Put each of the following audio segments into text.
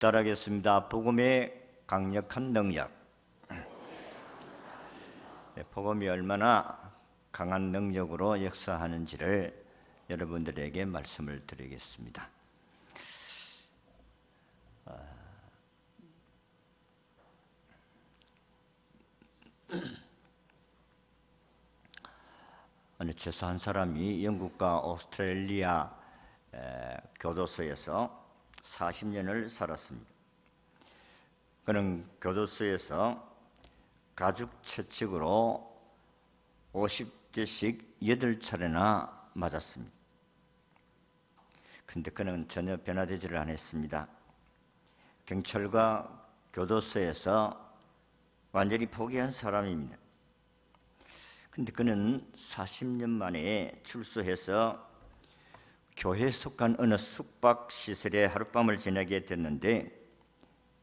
따라하겠습니다. 복음의 강력한 능력. 복음이 얼마나 강한 능력으로 역사하는지를 여러분들에게 말씀을 드리겠습니다. 어느 최소 한 사람이 영국과 오스트레일리아 교도소에서 40년을 살았습니다. 그는 교도소에서 가죽 채찍으로 50대씩 8차례나 맞았습니다. 그런데 그는 전혀 변화되지를 않았습니다. 경찰과 교도소에서 완전히 포기한 사람입니다. 그런데 그는 40년 만에 출소해서 교회에 속한 어느 숙박시설에 하룻밤을 지내게 됐는데,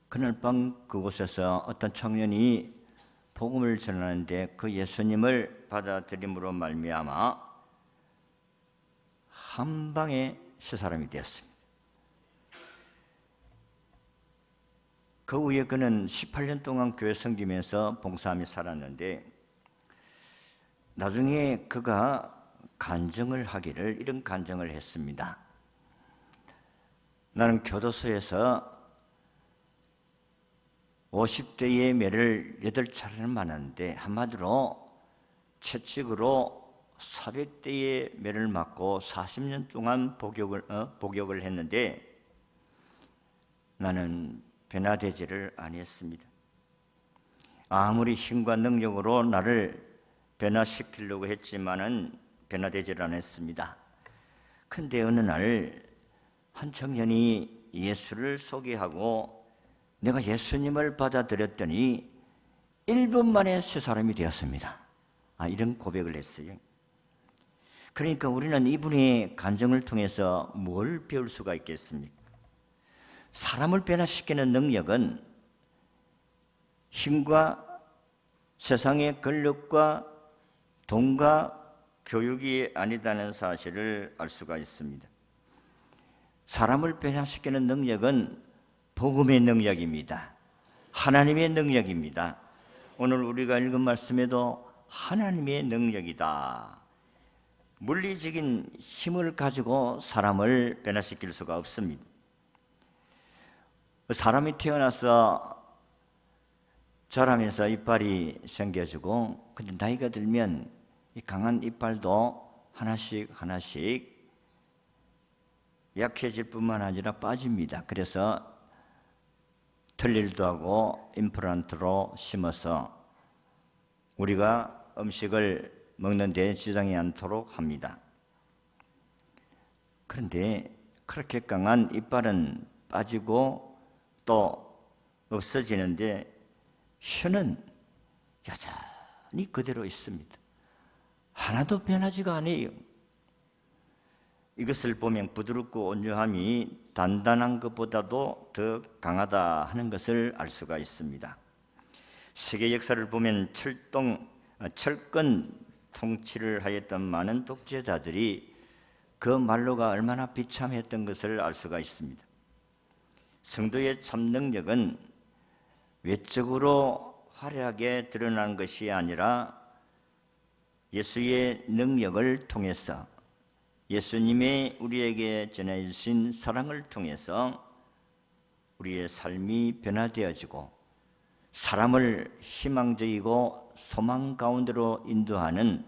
그날 밤 그곳에서 어떤 청년이 복음을 전하는데 그 예수님을 받아들임으로 말미암아 한 방에 새 사람이 되었습니다. 그 후에 그는 18년 동안 교회 섬기면서 봉사하며 살았는데, 나중에 그가 간증을 하기를 이런 간증을 했습니다. 나는 교도소에서 50대의 매를 8차례를 맞았는데, 한마디로 채찍으로 400대의 매를 맞고 40년 동안 복역을 했는데 나는 변화되지를 아니했습니다. 아무리 힘과 능력으로 나를 변화시키려고 했지만은 변화되지를 않았습니다. 근데 어느 날 한 청년이 예수를 소개하고 내가 예수님을 받아들였더니 1분 만에 새 사람이 되었습니다. 이런 고백을 했어요. 그러니까 우리는 이분의 간증을 통해서 뭘 배울 수가 있겠습니까? 사람을 변화시키는 능력은 힘과 세상의 권력과 돈과 교육이 아니다는 사실을 알 수가 있습니다. 사람을 변화시키는 능력은 복음의 능력입니다. 하나님의 능력입니다. 오늘 우리가 읽은 말씀에도 하나님의 능력이다. 물리적인 힘을 가지고 사람을 변화시킬 수가 없습니다. 사람이 태어나서 자라면서 이빨이 생겨지고, 근데 나이가 들면 이 강한 이빨도 하나씩 약해질 뿐만 아니라 빠집니다. 그래서 틀릴도 하고 임플란트로 심어서 우리가 음식을 먹는 데 지장이 않도록 합니다. 그런데 그렇게 강한 이빨은 빠지고 또 없어지는데 혀는 여전히 그대로 있습니다. 하나도 변하지가 않아요. 이것을 보면 부드럽고 온유함이 단단한 것보다도 더 강하다 하는 것을 알 수가 있습니다. 세계 역사를 보면 철권 통치를 하였던 많은 독재자들이 그 말로가 얼마나 비참했던 것을 알 수가 있습니다. 성도의 참 능력은 외적으로 화려하게 드러나는 것이 아니라 예수의 능력을 통해서, 예수님의 우리에게 전해주신 사랑을 통해서 우리의 삶이 변화되어지고 사람을 희망적이고 소망 가운데로 인도하는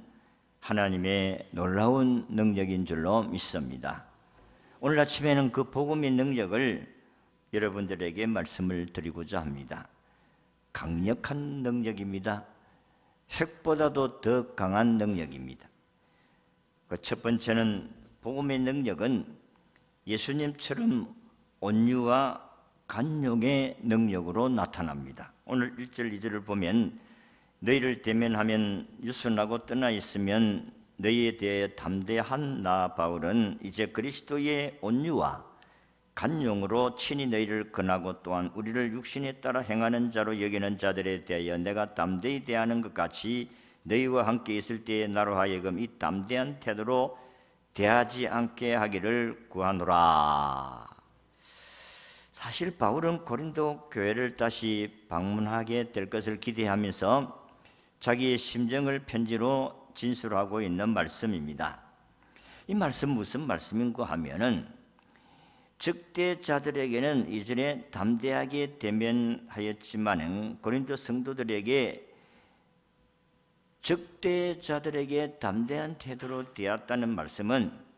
하나님의 놀라운 능력인 줄로 믿습니다. 오늘 아침에는 그 복음의 능력을 여러분들에게 말씀을 드리고자 합니다. 강력한 능력입니다. 핵보다도 더 강한 능력입니다. 그 첫 번째는 복음의 능력은 예수님처럼 온유와 간용의 능력으로 나타납니다. 오늘 1절 2절을 보면 너희를 대면하면 유순하고 떠나 있으면 너희에 대해 담대한 나 바울은 이제 그리스도의 온유와 간용으로 친히 너희를 권하고 또한 우리를 육신에 따라 행하는 자로 여기는 자들에 대하여 내가 담대히 대하는 것 같이 너희와 함께 있을 때에 나로 하여금 이 담대한 태도로 대하지 않게 하기를 구하노라. 사실 바울은 고린도 교회를 다시 방문하게 될 것을 기대하면서 자기의 심정을 편지로 진술하고 있는 말씀입니다. 이 말씀 무슨 말씀인가 하면은 적대자들에게는 이전에 담대하게 대면하였지만은 고린도 성도들에게 적대자들에게 담대한 태도로 대했다는 말씀은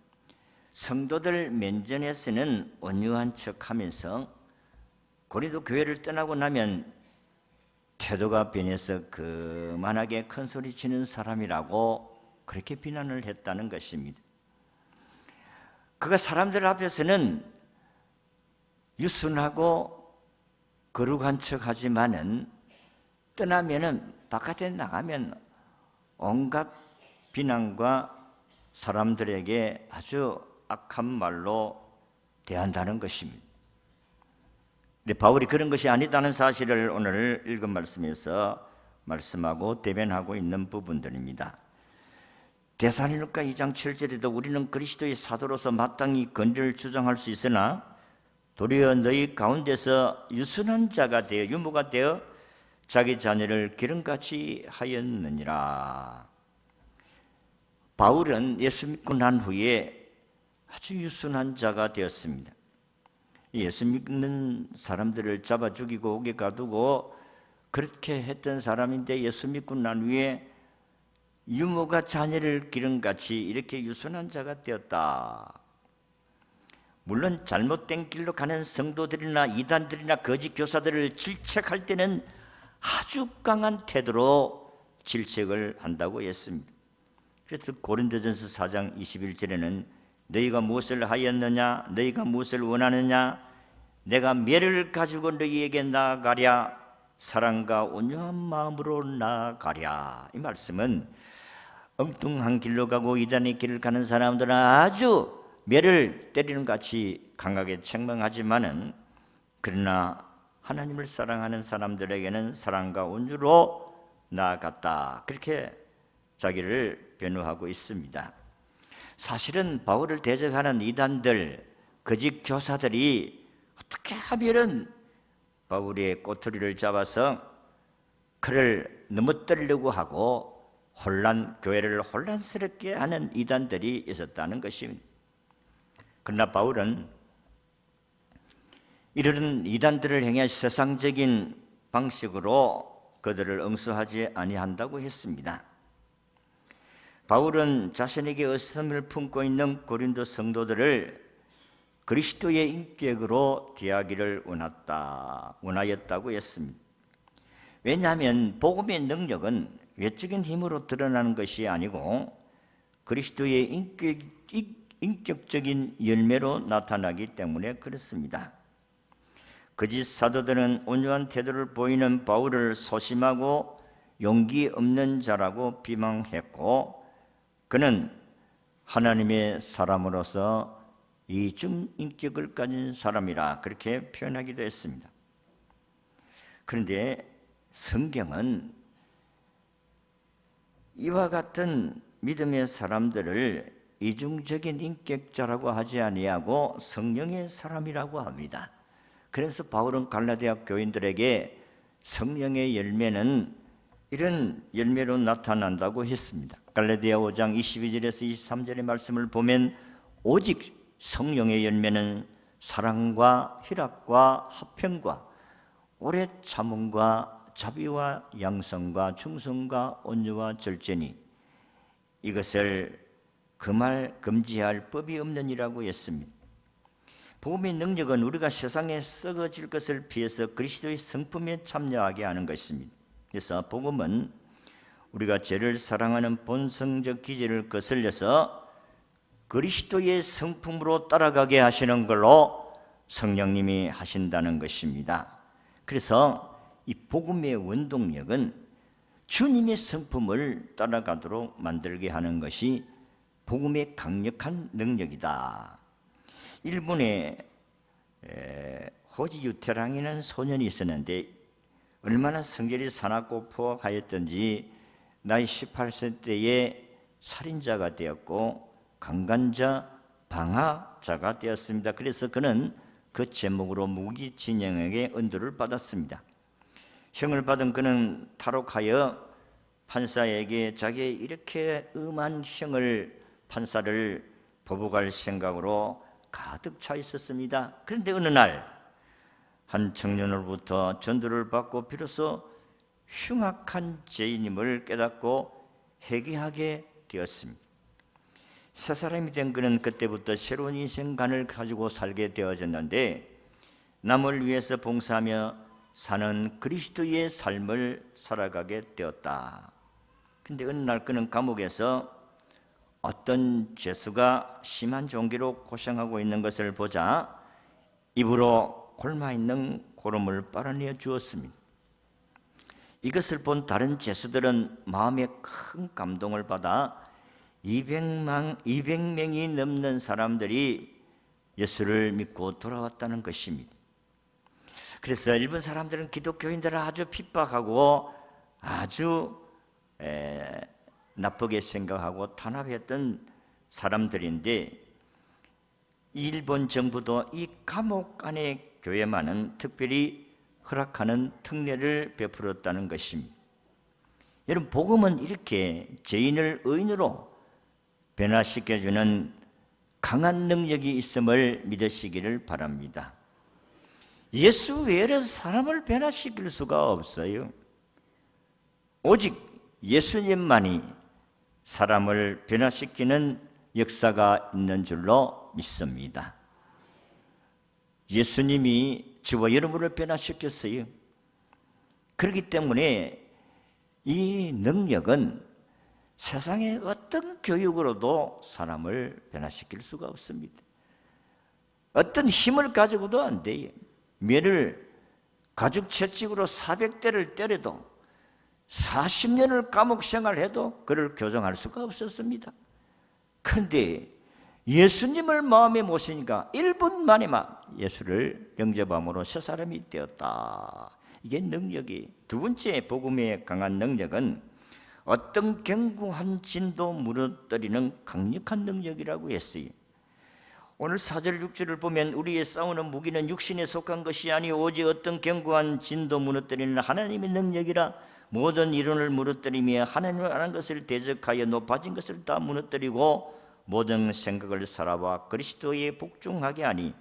성도들 면전에서는 온유한 척하면서 고린도 교회를 떠나고 나면 태도가 변해서 그만하게 큰 소리 치는 사람이라고 그렇게 비난을 했다는 것입니다. 그가 사람들 앞에서는 유순하고 거룩한 척하지만은 떠나면은 바깥에 나가면 온갖 비난과 사람들에게 아주 악한 말로 대한다는 것입니다. 근데 바울이 그런 것이 아니다는 사실을 오늘 읽은 말씀에서 말씀하고 대변하고 있는 부분들입니다. 데살로니가 2장 7절에도 우리는 그리스도의 사도로서 마땅히 권리를 주장할 수 있으나 도리어 너희 가운데서 유순한 자가 되어 유모가 되어 자기 자녀를 기름같이 하였느니라. 바울은 예수 믿고 난 후에 아주 유순한 자가 되었습니다. 예수 믿는 사람들을 잡아 죽이고 옥에 가두고 그렇게 했던 사람인데 예수 믿고 난 후에 유모가 자녀를 기름같이 이렇게 유순한 자가 되었다. 물론 잘못된 길로 가는 성도들이나 이단들이나 거짓 교사들을 질책할 때는 아주 강한 태도로 질책을 한다고 했습니다. 그래서 고린도전서 4장 21절에는 너희가 무엇을 하였느냐, 너희가 무엇을 원하느냐, 내가 멸을 가지고 너희에게 나아가랴, 사랑과 온유한 마음으로 나아가랴. 이 말씀은 엉뚱한 길로 가고 이단의 길을 가는 사람들은 아주 멸을 때리는 같이 강하게 책망하지만은 그러나 하나님을 사랑하는 사람들에게는 사랑과 온유로 나아갔다. 그렇게 자기를 변호하고 있습니다. 사실은 바울을 대적하는 이단들, 거짓 교사들이 어떻게 하면은 바울의 꼬투리를 잡아서 그를 넘어뜨리려고 하고 교회를 혼란스럽게 하는 이단들이 있었다는 것입니다. 그러나 바울은 이런 이단들을 향해 세상적인 방식으로 그들을 응수하지 아니한다고 했습니다. 바울은 자신에게 의심을 품고 있는 고린도 성도들을 그리스도의 인격으로 대하기를 원하였다고 했습니다. 왜냐하면 복음의 능력은 외적인 힘으로 드러나는 것이 아니고 그리스도의 인격적인 열매로 나타나기 때문에 그렇습니다. 거짓 사도들은 온유한 태도를 보이는 바울을 소심하고 용기 없는 자라고 비방했고 그는 하나님의 사람으로서 이중 인격을 가진 사람이라 그렇게 표현하기도 했습니다. 그런데 성경은 이와 같은 믿음의 사람들을 이중적인 인격자라고 하지 아니하고 성령의 사람이라고 합니다. 그래서 바울은 갈라디아 교인들에게 성령의 열매는 이런 열매로 나타난다고 했습니다. 갈라디아 5장 22절에서 23절의 말씀을 보면 오직 성령의 열매는 사랑과 희락과 화평과 오래 참음과 자비와 양성과 충성과 온유와 절제니 이것을 금지할 법이 없느니라고 했습니다. 복음의 능력은 우리가 세상에 썩어질 것을 피해서 그리스도의 성품에 참여하게 하는 것입니다. 그래서 복음은 우리가 죄를 사랑하는 본성적 기질을 거슬려서 그리스도의 성품으로 따라가게 하시는 걸로 성령님이 하신다는 것입니다. 그래서 이 복음의 원동력은 주님의 성품을 따라가도록 만들게 하는 것이 복음의 강력한 능력이다. 일본에 호지 유태랑이라는 소년이 있었는데 얼마나 성질이 사납고 포악하였던지 나이 18세 때에 살인자가 되었고 강간자, 방화자가 되었습니다. 그래서 그는 그 제목으로 무기징역의 은도를 받았습니다. 형을 받은 그는 탈옥하여 판사에게 자기의 이렇게 음한 형을 판사를 보복할 생각으로 가득 차 있었습니다. 그런데 어느 날 한 청년으로부터 전도를 받고 비로소 흉악한 죄인임을 깨닫고 회개하게 되었습니다. 새 사람이 된 그는 그때부터 새로운 인생관을 가지고 살게 되어졌는데 남을 위해서 봉사하며 사는 그리스도의 삶을 살아가게 되었다. 근데 어느 날 그는 감옥에서 어떤 죄수가 심한 종기로 고생하고 있는 것을 보자 입으로 골마있는 고름을 빨아내어 주었습니다. 이것을 본 다른 죄수들은 마음에 큰 감동을 받아 200명이 넘는 사람들이 예수를 믿고 돌아왔다는 것입니다. 그래서 일본 사람들은 기독교인들을 아주 핍박하고 아주 나쁘게 생각하고 탄압했던 사람들인데 일본 정부도 이 감옥 안에 교회만은 특별히 허락하는 특례를 베풀었다는 것입니다. 여러분, 복음은 이렇게 죄인을 의인으로 변화시켜주는 강한 능력이 있음을 믿으시기를 바랍니다. 예수 외에는 사람을 변화시킬 수가 없어요. 오직 예수님만이 사람을 변화시키는 역사가 있는 줄로 믿습니다. 예수님이 저와 여러분을 변화시켰어요. 그렇기 때문에 이 능력은 세상의 어떤 교육으로도 사람을 변화시킬 수가 없습니다. 어떤 힘을 가지고도 안 돼요. 매를 가죽 채찍으로 400대를 때려도 40년을 감옥 생활해도 그를 교정할 수가 없었습니다. 그런데 예수님을 마음에 모시니까 1분 만에 막 예수를 영접함으로 새 사람이 되었다. 이게 능력이. 두 번째 복음의 강한 능력은 어떤 견고한 진도 무너뜨리는 강력한 능력이라고 했어요. 오늘 4절 6절을 보면 우리의 싸우는 무기는 육신에 속한 것이 아니오 오직 어떤 견고한 진도 무너뜨리는 하나님의 능력이라. 모든 이론을 무너뜨리며 하나님을 아는 것을 대적하여 높아진 것을 다 무너뜨리고 모든 생각을 살아와 그리스도에 복종하게 하니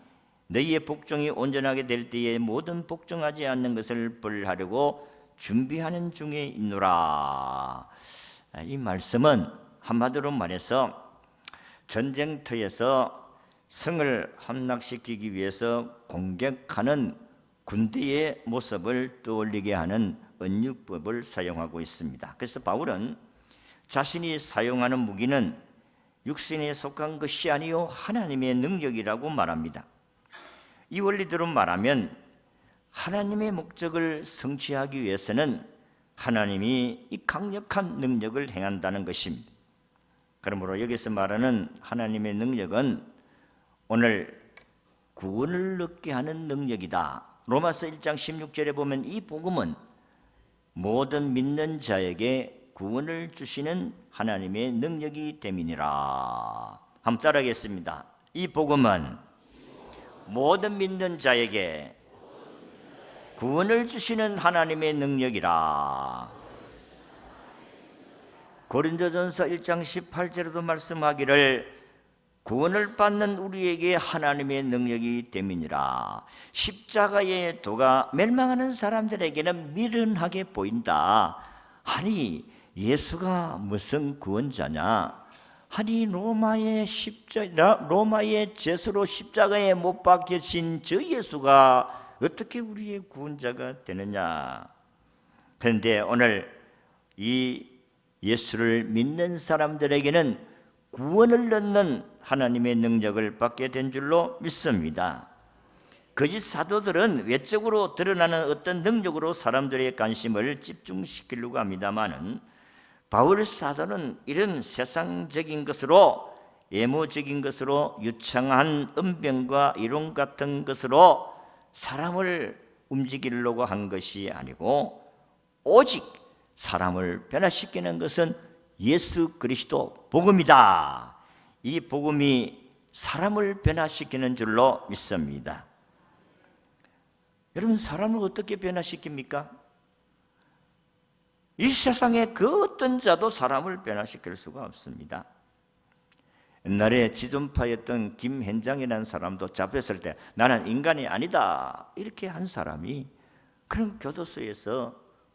너희의 복종이 온전하게 될 때에 모든 복종하지 않는 것을 벌하려고 준비하는 중에 있노라. 이 말씀은 한마디로 말해서 전쟁터에서 성을 함락시키기 위해서 공격하는 군대의 모습을 떠올리게 하는 은유법을 사용하고 있습니다. 그래서 바울은 자신이 사용하는 무기는 육신에 속한 것이 아니요 하나님의 능력이라고 말합니다. 이 원리대로 말하면 하나님의 목적을 성취하기 위해서는 하나님이 이 강력한 능력을 행한다는 것입니다. 그러므로 여기서 말하는 하나님의 능력은 오늘 구원을 얻게 하는 능력이다. 로마서 1장 16절에 보면 이 복음은 모든 믿는 자에게 구원을 주시는 하나님의 능력이 됨이니라. 한번 따라하겠습니다. 이 복음은 모든 믿는 자에게 구원을 주시는 하나님의 능력이라. 고린도전서 1장 18절에도 말씀하기를 구원을 받는 우리에게 하나님의 능력이 됨이니라. 십자가의 도가 멸망하는 사람들에게는 미련하게 보인다. 아니 예수가 무슨 구원자냐? 아니 로마의 죄수로 십자가에 못 박히신 저 예수가 어떻게 우리의 구원자가 되느냐? 그런데 오늘 이 예수를 믿는 사람들에게는 구원을 얻는 하나님의 능력을 받게 된 줄로 믿습니다. 거짓 사도들은 외적으로 드러나는 어떤 능력으로 사람들의 관심을 집중시키려고 합니다마는 바울 사도는 이런 세상적인 것으로 외모적인 것으로 유창한 언변과 이론 같은 것으로 사람을 움직이려고 한 것이 아니고 오직 사람을 변화시키는 것은 예수 그리스도 복음이다. 이 복음이 사람을 변화시키는 줄로 믿습니다. 여러분, 사람을 어떻게 변화시킵니까? 이 세상에 그 어떤 자도 사람을 변화시킬 수가 없습니다. 옛날에 지존파였던 김현장이라는 사람도 잡혔을 때 나는 인간이 아니다 이렇게 한 사람이 그런 교도소에서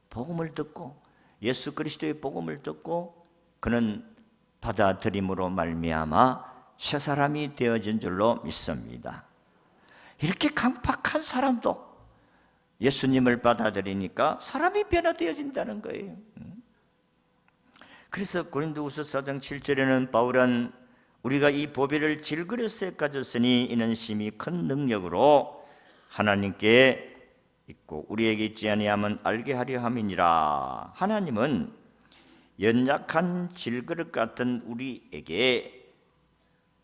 복음을 듣고 예수 그리스도의 복음을 듣고 그는 받아들임으로 말미암아 새 사람이 되어진 줄로 믿습니다. 이렇게 강팍한 사람도 예수님을 받아들이니까 사람이 변화되어진다는 거예요. 그래서 고린도후서 4장 7절에는 바울은 우리가 이 보배를 질그릇에 가졌으니 이는 심히 큰 능력으로 하나님께 있고 우리에게 있지 아니하면 알게 하려 함이니라. 하나님은 연약한 질그릇 같은 우리에게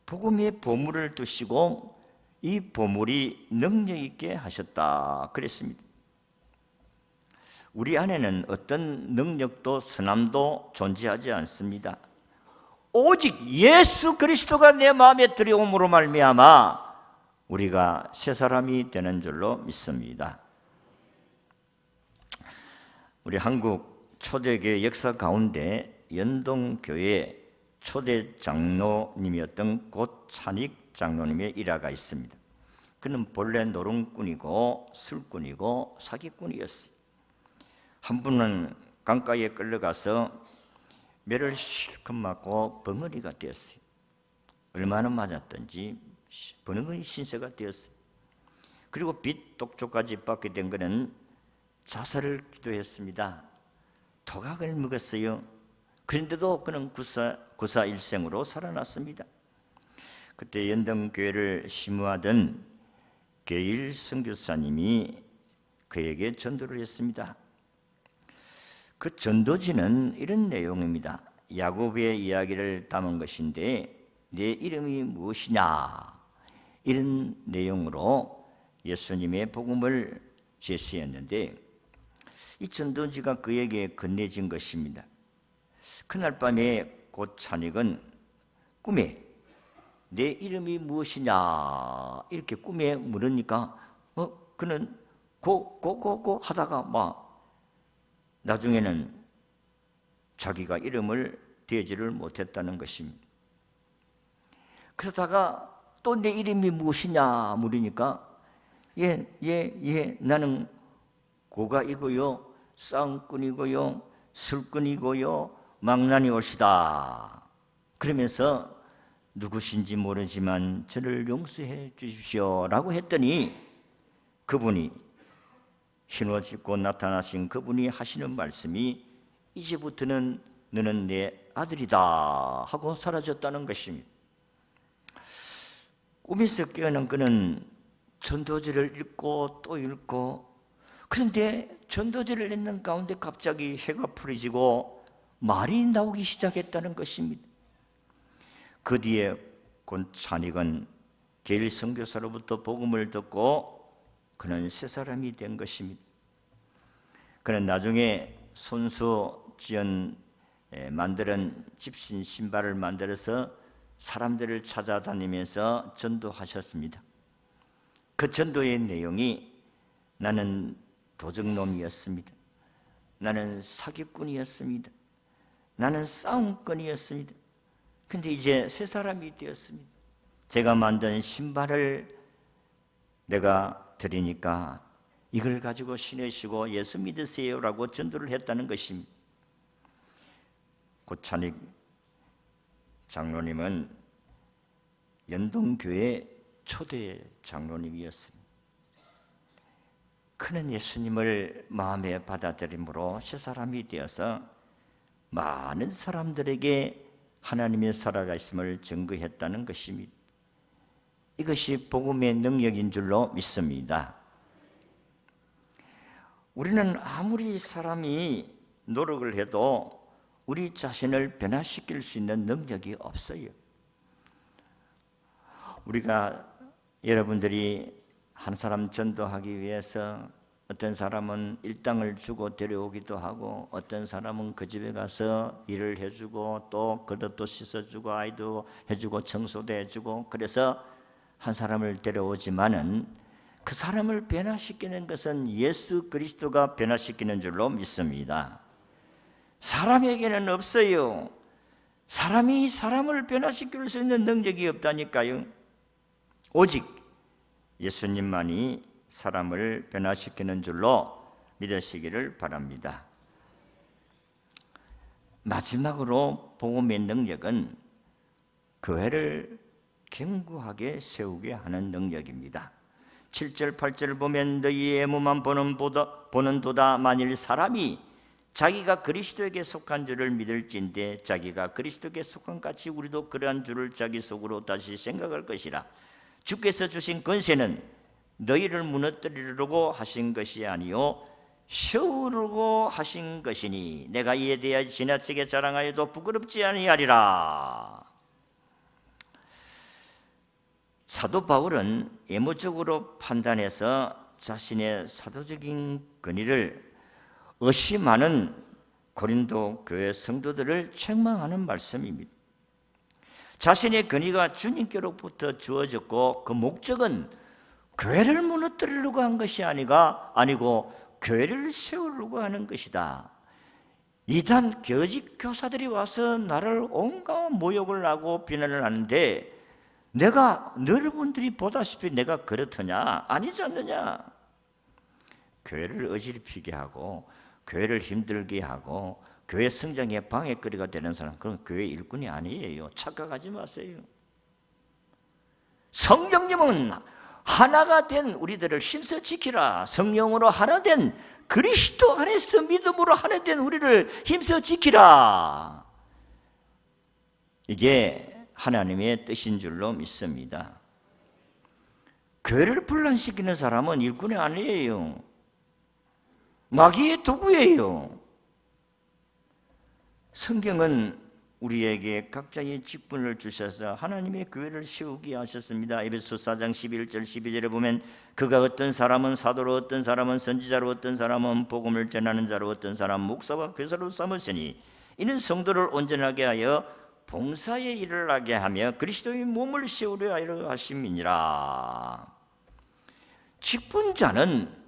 복음의 보물을 두시고 이 보물이 능력 있게 하셨다 그랬습니다. 우리 안에는 어떤 능력도 선함도 존재하지 않습니다. 오직 예수 그리스도가 내 마음에 들어옴으로 말미암아 우리가 새 사람이 되는 줄로 믿습니다. 우리 한국 초대교회 역사 가운데 연동교회 초대 장로님이었던 고찬익 장로님의 일화가 있습니다. 그는 본래 노름꾼이고 술꾼이고 사기꾼이었어요. 한 번은 강가에 끌려가서 매를 실컷 맞고 벙어리가 되었어요. 얼마나 맞았던지 벙어리 신세가 되었어요. 그리고 빚 독조까지 받게 된 그는 자살을 기도했습니다. 도각을 먹었어요. 그런데도 그는 구사일생으로 살아났습니다. 그때 연동교회를 심우하던 계일 선교사님이 그에게 전도를 했습니다. 그 전도지는 이런 내용입니다. 야곱의 이야기를 담은 것인데 내 이름이 무엇이냐 이런 내용으로 예수님의 복음을 제시했는데 이 전도지가 그에게 건네진 것입니다. 그날 밤에 고찬익은 꿈에 내 이름이 무엇이냐 이렇게 꿈에 물으니까 그는 고 하다가 막 나중에는 자기가 이름을 대지를 못했다는 것입니다. 그러다가 또 내 이름이 무엇이냐 물으니까 나는 고가이고요 쌍꾼이고요 술꾼이고요 망나니 옷이다. 그러면서 누구신지 모르지만 저를 용서해 주십시오 라고 했더니 그분이 흰옷 입고 나타나신 그분이 하시는 말씀이 이제부터는 너는 내 아들이다 하고 사라졌다는 것입니다. 꿈에서 깨어난 그는 전도지를 읽고 또 읽고 그런데 전도지를 읽는 가운데 갑자기 해가 푸르지고 말이 나오기 시작했다는 것입니다. 그 뒤에 고찬익은 계일 선교사로부터 복음을 듣고 그는 새 사람이 된 것입니다. 그는 나중에 손수 지은 만드는 집신 신발을 만들어서 사람들을 찾아다니면서 전도하셨습니다. 그 전도의 내용이 나는 도적놈이었습니다. 나는 사기꾼이었습니다. 나는 싸움꾼이었습니다. 근데 이제 새 사람이 되었습니다. 제가 만든 신발을 내가 드리니까 이걸 가지고 신으시고 예수 믿으세요라고 전도를 했다는 것입니다. 고찬익 장로님은 연동교회 초대 장로님이었습니다. 그는 예수님을 마음에 받아들임으로 새 사람이 되어서 많은 사람들에게 하나님의 살아가심을 증거했다는 것입니다. 이것이 복음의 능력인 줄로 믿습니다. 우리는 아무리 사람이 노력을 해도 우리 자신을 변화시킬 수 있는 능력이 없어요. 우리가 여러분들이 한 사람 전도하기 위해서 어떤 사람은 일당을 주고 데려오기도 하고 어떤 사람은 그 집에 가서 일을 해주고 또 그릇도 씻어주고 아이도 해주고 청소도 해주고 그래서 한 사람을 데려오지만은 그 사람을 변화시키는 것은 예수 그리스도가 변화시키는 줄로 믿습니다. 사람에게는 없어요. 사람이 사람을 변화시킬 수 있는 능력이 없다니까요. 오직 예수님만이 사람을 변화시키는 줄로 믿으시기를 바랍니다. 마지막으로 복음의 능력은 교회를 견고하게 세우게 하는 능력입니다. 7절 8절을 보면 너희의 애무만 보는도다. 만일 사람이 자기가 그리스도에게 속한 줄을 믿을진대 자기가 그리스도에게 속한 같이 우리도 그러한 줄을 자기 속으로 다시 생각할 것이라. 주께서 주신 권세는 너희를 무너뜨리려고 하신 것이 아니요 세우려고 하신 것이니 내가 이에 대하여 지나치게 자랑하여도 부끄럽지 아니하리라. 사도 바울은 예무적으로 판단해서 자신의 사도적인 권위를 의심하는 고린도 교회 성도들을 책망하는 말씀입니다. 자신의 권위가 주님께로부터 주어졌고 그 목적은 교회를 무너뜨리려고 한 것이 아니고 교회를 세우려고 하는 것이다. 이단 거짓 교사들이 와서 나를 온갖 모욕을 하고 비난을 하는데 내가 여러분들이 보다시피 내가 그렇더냐? 아니지 않느냐? 교회를 어지럽히게 하고 교회를 힘들게 하고 교회 성장에 방해거리가 되는 사람, 그건 교회 일꾼이 아니에요. 착각하지 마세요. 성령님은 하나가 된 우리들을 힘써 지키라. 성령으로 하나 된 그리스도 안에서 믿음으로 하나 된 우리를 힘써 지키라. 이게 하나님의 뜻인 줄로 믿습니다. 교회를 분란시키는 사람은 일꾼이 아니에요. 마귀의 도구예요. 성경은 우리에게 각자의 직분을 주셔서 하나님의 교회를 세우게 하셨습니다. 에베소 4장 11절 12절에 보면 그가 어떤 사람은 사도로 어떤 사람은 선지자로 어떤 사람은 복음을 전하는 자로 어떤 사람은 목사와 교사로 삼으시니 이는 성도를 온전하게 하여 봉사의 일을 하게 하며 그리스도의 몸을 세우려 하려 하심이니라. 직분자는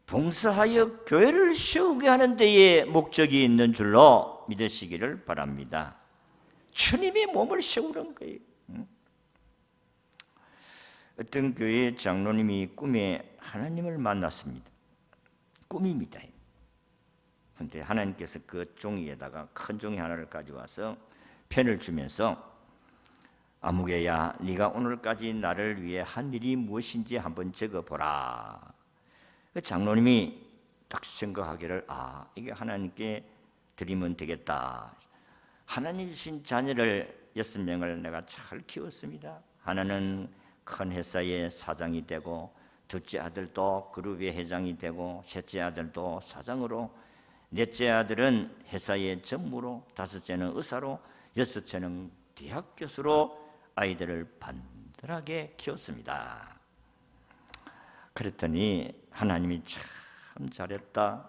봉사하여 교회를 세우게 하는 데에 목적이 있는 줄로 믿으시기를 바랍니다. 주님이 몸을 세우는 거예요. 어떤 교회 장로님이 꿈에 하나님을 만났습니다. 꿈입니다. 그런데 하나님께서 그 종이에다가 큰 종이 하나를 가져와서 펜을 주면서 아무개야 네가 오늘까지 나를 위해 한 일이 무엇인지 한번 적어보라. 그 장로님이 딱 생각하기를 이게 하나님께 드리면 되겠다. 하나님 주신 자녀를 6명을 내가 잘 키웠습니다. 하나는 큰 회사의 사장이 되고 둘째 아들도 그룹의 회장이 되고 셋째 아들도 사장으로 넷째 아들은 회사의 전무로 다섯째는 의사로 여섯째는 대학 교수로 아이들을 반듯하게 키웠습니다. 그랬더니 하나님이 참 잘했다.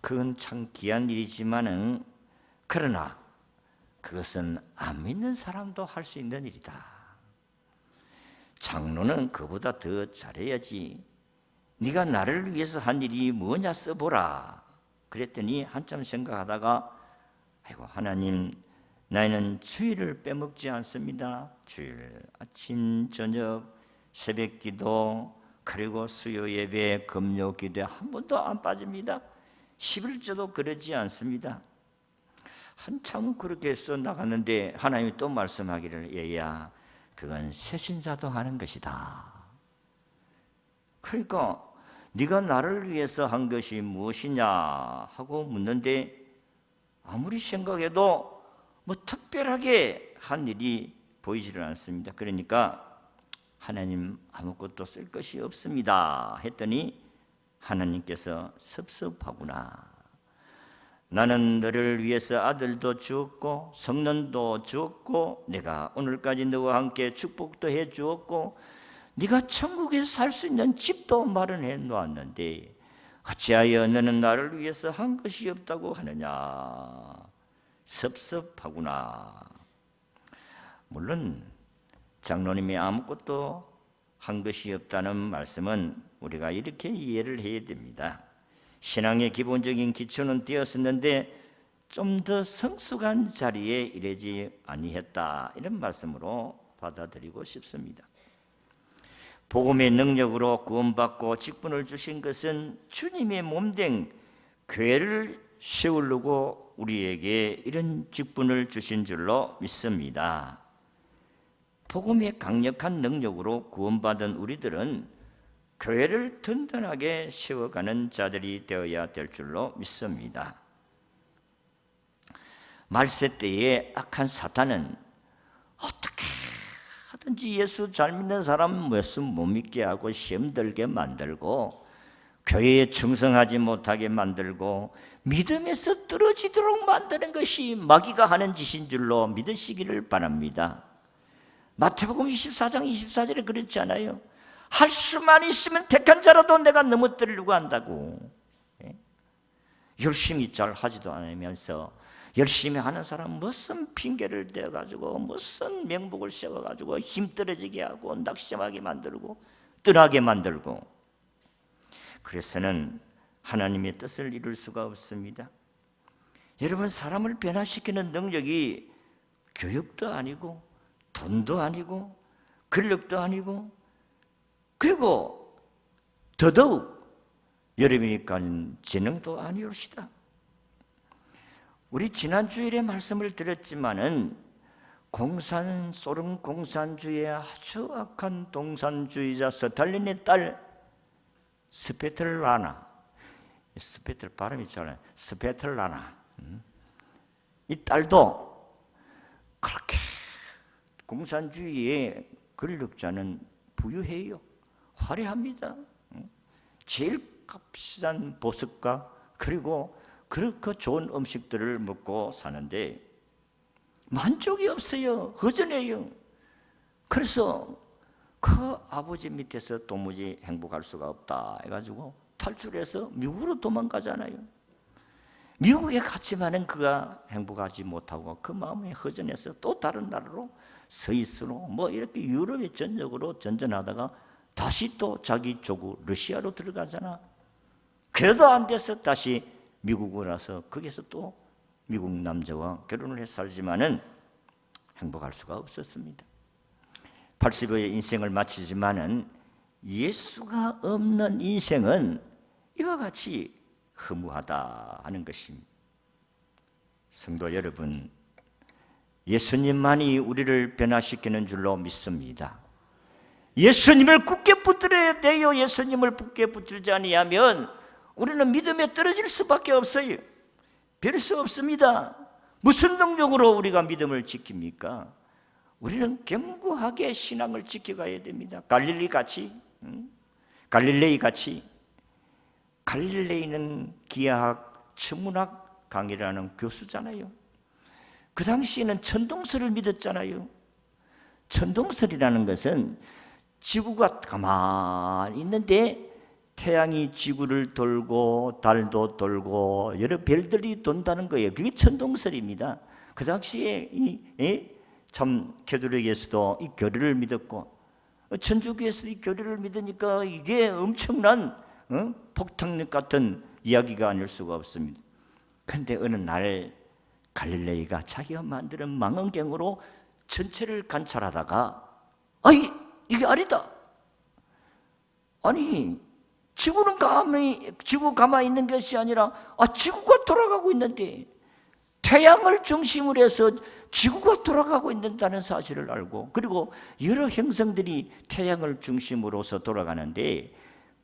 그건 참 귀한 일이지만은 그러나 그것은 안 믿는 사람도 할 수 있는 일이다. 장로는 그보다 더 잘해야지. 네가 나를 위해서 한 일이 뭐냐 써보라. 그랬더니 한참 생각하다가 아이고 하나님 나는 주일을 빼먹지 않습니다. 주일 아침 저녁 새벽 기도 그리고 수요 예배 금요 기도에 한 번도 안 빠집니다. 11조도 그러지 않습니다. 한참 그렇게 써 나갔는데 하나님이 또 말씀하기를 얘야 그건 새신자도 하는 것이다. 그러니까 네가 나를 위해서 한 것이 무엇이냐 하고 묻는데 아무리 생각해도 뭐 특별하게 한 일이 보이지를 않습니다. 그러니까 하나님 아무것도 쓸 것이 없습니다 했더니 하나님께서 섭섭하구나. 나는 너를 위해서 아들도 주었고 성년도 주었고 내가 오늘까지 너와 함께 축복도 해 주었고 네가 천국에서 살 수 있는 집도 마련해 놓았는데 어찌하여 너는 나를 위해서 한 것이 없다고 하느냐. 섭섭하구나. 물론 장로님이 아무것도 것이 없다는 말씀은 우리가 이렇게 이해를 해야 됩니다. 신앙의 기본적인 기초는 되었었는데 좀 더 성숙한 자리에 이르지 아니했다, 이런 말씀으로 받아들이고 싶습니다. 복음의 능력으로 구원받고 직분을 주신 것은 주님의 몸된 교회를 세우려고 우리에게 이런 직분을 주신 줄로 믿습니다. 복음의 강력한 능력으로 구원받은 우리들은 교회를 든든하게 세워가는 자들이 되어야 될 줄로 믿습니다. 말세 때에 악한 사탄은 어떻게 하든지 예수 잘 믿는 사람 예수 못 믿게 하고 시험 들게 만들고 교회에 충성하지 못하게 만들고 믿음에서 떨어지도록 만드는 것이 마귀가 하는 짓인 줄로 믿으시기를 바랍니다. 마태복음 24장 24절에 그렇지 않아요? 할 수만 있으면 택한 자라도 내가 넘어뜨리려고 한다고. 열심히 잘 하지도 않으면서 열심히 하는 사람 무슨 핑계를 대가지고 무슨 명복을 세워가지고 힘 떨어지게 하고 낙심하게 만들고 떠나게 만들고, 그래서는 하나님의 뜻을 이룰 수가 없습니다. 여러분, 사람을 변화시키는 능력이 교육도 아니고 돈도 아니고 권력도 아니고, 그리고 더더욱 여러분이니까 재능도 아니올시다. 우리 지난 주일에 말씀을 드렸지만은 소련 공산주의의 아주 악한 동산주의자 스탈린의 딸 스베틀라나, 스베틀 발음이 있잖아요. 스베틀라나, 이 딸도 그렇게 공산주의의 권력자는 부유해요. 화려합니다. 제일 값비싼 보석과 그리고 그렇게 좋은 음식들을 먹고 사는데 만족이 없어요. 허전해요. 그래서 그 아버지 밑에서 도무지 행복할 수가 없다 해가지고 탈출해서 미국으로 도망가잖아요. 미국에 갔지만은 그가 행복하지 못하고 그 마음이 허전해서 또 다른 나라로 스위스로 뭐 이렇게 유럽의 전역으로 전전하다가 다시 또 자기 조국 러시아로 들어가잖아. 그래도 안 돼서 다시 미국으로 와서 거기서 또 미국 남자와 결혼을 해서 살지만은 행복할 수가 없었습니다. 80의 인생을 마치지만은 예수가 없는 인생은 이와 같이 허무하다 하는 것입니다. 성도 여러분, 예수님만이 우리를 변화시키는 줄로 믿습니다. 예수님을 굳게 붙들어야 돼요. 예수님을 굳게 붙들지 아니하면 우리는 믿음에 떨어질 수밖에 없어요. 별 수 없습니다. 무슨 능력으로 우리가 믿음을 지킵니까? 우리는 견고하게 신앙을 지켜가야 됩니다. 갈릴레이 같이. 갈릴레이는 기하학, 천문학 강의를 하는 교수잖아요. 그 당시에는 천동설을 믿었잖아요. 천동설이라는 것은 지구가 가만히 있는데 태양이 지구를 돌고 달도 돌고 여러 별들이 돈다는 거예요. 그게 천동설입니다. 그 당시에 참 캐톨릭에서도 이 교리를 믿었고 천주교에서도 이 교리를 믿으니까 이게 엄청난 폭탄력 같은 이야기가 아닐 수가 없습니다. 그런데 어느 날 갈릴레이가 자기가 만드는 망원경으로 전체를 관찰하다가 아이 이게 아니다. 아니 지구가 가만히 있는 것이 아니라 지구가 돌아가고 있는데 태양을 중심으로 해서 지구가 돌아가고 있다는 사실을 알고, 그리고 여러 행성들이 태양을 중심으로서 돌아가는데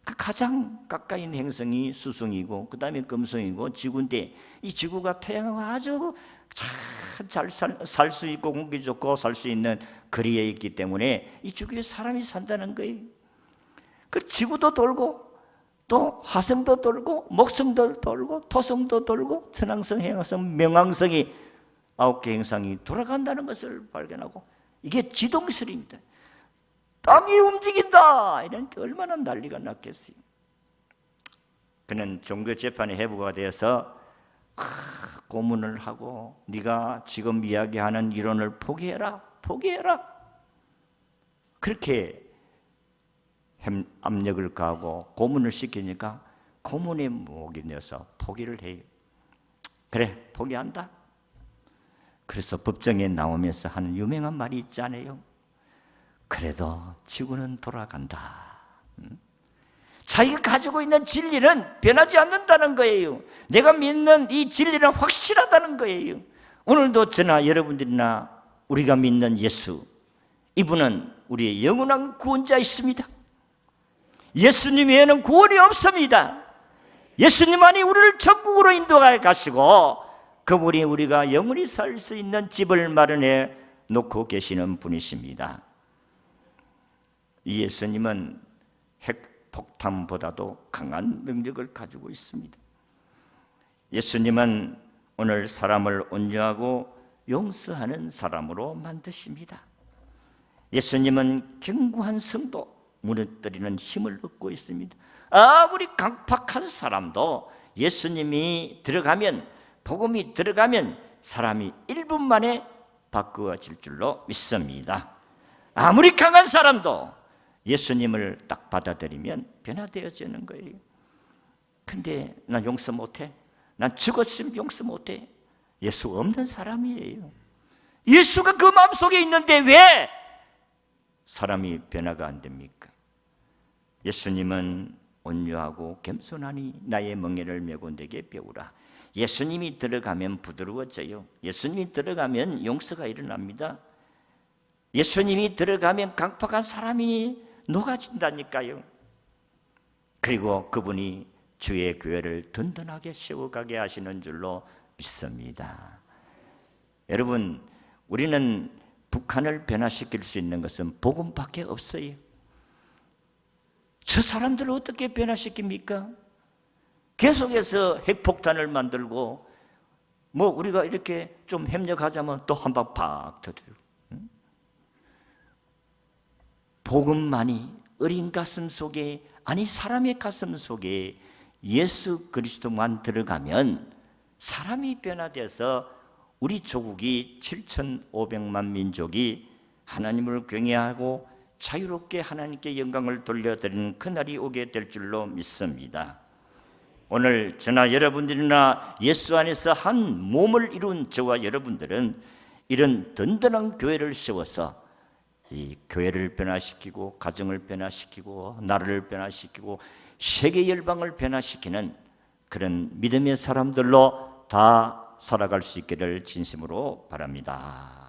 그 가장 가까이 있는 행성이 수성이고 그 다음에 금성이고 지구인데, 이 지구가 태양과 아주 잘 살 수 있고 공기 좋고 살 수 있는 거리에 있기 때문에 이 지구에 사람이 산다는 거예요. 그 지구도 돌고 또 화성도 돌고 목성도 돌고 토성도 돌고 천왕성, 행왕성, 명왕성이 9개 행성이 돌아간다는 것을 발견하고, 이게 지동설입니다. 땅이 움직인다 이런 게 얼마나 난리가 났겠어요. 그는 종교 재판에 회부가 되어서 고문을 하고 네가 지금 이야기하는 이론을 포기해라. 그렇게 압력을 가하고 고문을 시키니까 고문의 목이 내서 포기를 해요. 그래, 포기한다. 그래서 법정에 나오면서 하는 유명한 말이 있잖아요. 그래도 지구는 돌아간다. 자기가 가지고 있는 진리는 변하지 않는다는 거예요. 내가 믿는 이 진리는 확실하다는 거예요. 오늘도 저나 여러분들이나 우리가 믿는 예수, 이분은 우리의 영원한 구원자이십니다. 예수님 외에는 구원이 없습니다. 예수님만이 우리를 천국으로 인도해 가시고 그분이 우리가 영원히 살 수 있는 집을 마련해 놓고 계시는 분이십니다. 이 예수님은 핵폭탄보다도 강한 능력을 가지고 있습니다. 예수님은 오늘 사람을 온유하고 용서하는 사람으로 만드십니다. 예수님은 견고한 성도, 무너뜨리는 힘을 얻고 있습니다. 아무리 강팍한 사람도 예수님이 들어가면, 복음이 들어가면 사람이 1분 만에 바꾸어질 줄로 믿습니다. 아무리 강한 사람도 예수님을 딱 받아들이면 변화되어지는 거예요. 근데 난 용서 못해. 난 죽었으면 용서 못해. 예수 없는 사람이에요. 예수가 그 마음속에 있는데 왜 사람이 변화가 안 됩니까? 예수님은 온유하고 겸손하니 나의 멍에를 메고 내게 배우라. 예수님이 들어가면 부드러워져요. 예수님이 들어가면 용서가 일어납니다. 예수님이 들어가면 강팍한 사람이 녹아진다니까요. 그리고 그분이 주의 교회를 든든하게 세워가게 하시는 줄로 믿습니다. 여러분, 우리는 북한을 변화시킬 수 있는 것은 복음밖에 없어요. 저 사람들을 어떻게 변화시킵니까? 계속해서 핵폭탄을 만들고 뭐 우리가 이렇게 좀 협력하자면 또 한 방 팍 터뜨리고. 복음만이 어린 가슴 속에, 아니 사람의 가슴 속에 예수 그리스도만 들어가면 사람이 변화돼서 우리 조국이 7,500만 민족이 하나님을 경외하고 자유롭게 하나님께 영광을 돌려드리는 그날이 오게 될 줄로 믿습니다. 오늘 저나 여러분들이나 예수 안에서 한 몸을 이룬 저와 여러분들은 이런 든든한 교회를 세워서 이 교회를 변화시키고 가정을 변화시키고 나라를 변화시키고 세계 열방을 변화시키는 그런 믿음의 사람들로 다 살아갈 수 있기를 진심으로 바랍니다.